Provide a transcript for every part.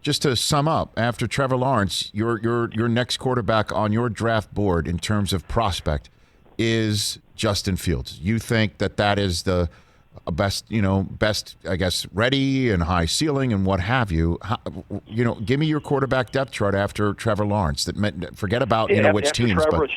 just to sum up, after Trevor Lawrence, your next quarterback on your draft board in terms of prospect is Justin Fields. You think that is the best, I guess, ready and high ceiling and what have you. Give me your quarterback depth chart after Trevor Lawrence. Forget about which after teams. Trevor, it's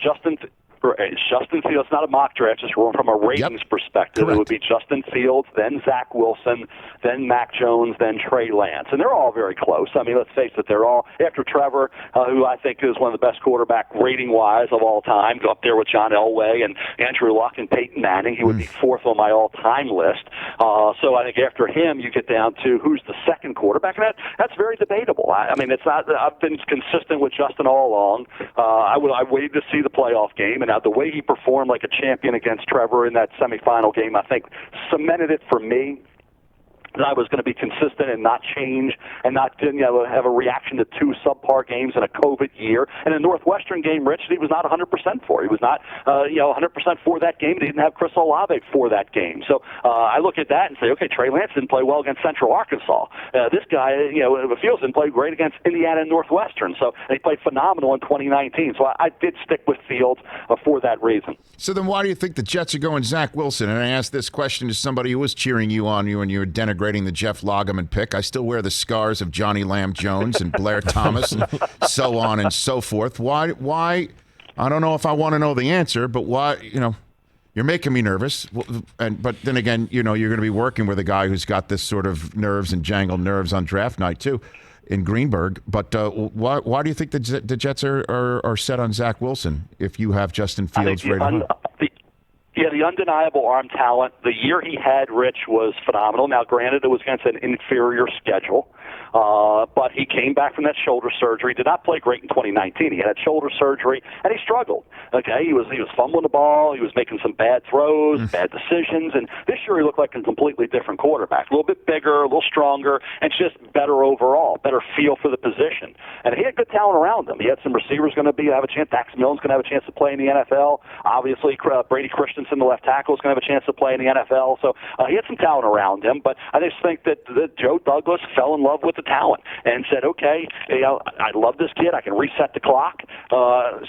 Justin Fields. It's not a mock draft, just from a ratings perspective. Correct. It would be Justin Fields, then Zach Wilson, then Mac Jones, then Trey Lance. And they're all very close. I mean, let's face it, they're all, after Trevor, who I think is one of the best quarterback rating-wise of all time, up there with John Elway and Andrew Luck and Peyton Manning. He would be fourth on my all-time list. So I think after him, you get down to who's the second quarterback. And that's very debatable. I mean, it's not. I've been consistent with Justin all along. I waited to see the playoff game, and the way he performed like a champion against Trevor in that semifinal game, I think, cemented it for me that I was going to be consistent and not change and not have a reaction to two subpar games in a COVID year. And a Northwestern game, Rich, he was not 100% for. He was not 100% for that game. He didn't have Chris Olave for that game. So I look at that and say, okay, Trey Lance didn't play well against Central Arkansas. This guy, Fields didn't play great against Indiana and Northwestern. So he played phenomenal in 2019. So I did stick with Fields for that reason. So then why do you think the Jets are going Zach Wilson? And I asked this question to somebody who was cheering you on when you were denigrating the Jeff Lageman pick. I still wear the scars of Johnny Lamb Jones and Blair Thomas and so on and so forth. Why? I don't know if I want to know the answer, but why, you're making me nervous. But then again, you're going to be working with a guy who's got this sort of nerves and jangled nerves on draft night too in Greenberg. But why do you think the Jets are set on Zach Wilson if you have Justin Fields rated? The undeniable arm talent. The year he had, Rich, was phenomenal. Now, granted, it was against an inferior schedule, but he came back from that shoulder surgery. Did not play great in 2019. He had shoulder surgery, and he struggled. Okay, he was fumbling the ball. He was making some bad throws, bad decisions, and this year he looked like a completely different quarterback. A little bit bigger, a little stronger, and just better overall, better feel for the position. And he had good talent around him. He had some receivers going to have a chance. Dax Milne's going to have a chance to play in the NFL. Obviously, Brady Christensen, the left tackle, is going to have a chance to play in the NFL. So he had some talent around him, but I just think that Joe Douglas fell in love with the talent and said, okay, I love this kid. I can reset the clock.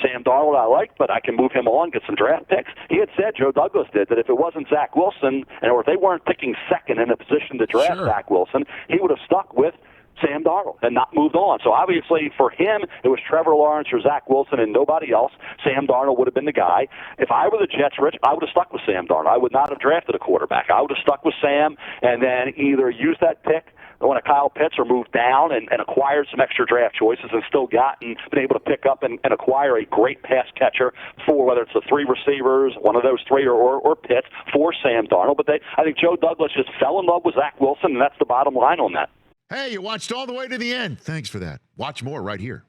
Sam Darnold I like, but I can move him on, get some draft picks. He had said, Joe Douglas did, that if it wasn't Zach Wilson, or if they weren't picking second in a position to draft Zach Wilson, he would have stuck with Sam Darnold and not moved on. So obviously for him, it was Trevor Lawrence or Zach Wilson and nobody else. Sam Darnold would have been the guy. If I were the Jets, Rich, I would have stuck with Sam Darnold. I would not have drafted a quarterback. I would have stuck with Sam and then either used that pick when a Kyle Pitts or moved down and acquired some extra draft choices and still been able to pick up and acquire a great pass catcher for whether it's the three receivers, one of those three, or Pitts for Sam Darnold. But I think Joe Douglas just fell in love with Zach Wilson, and that's the bottom line on that. Hey, you watched all the way to the end. Thanks for that. Watch more right here.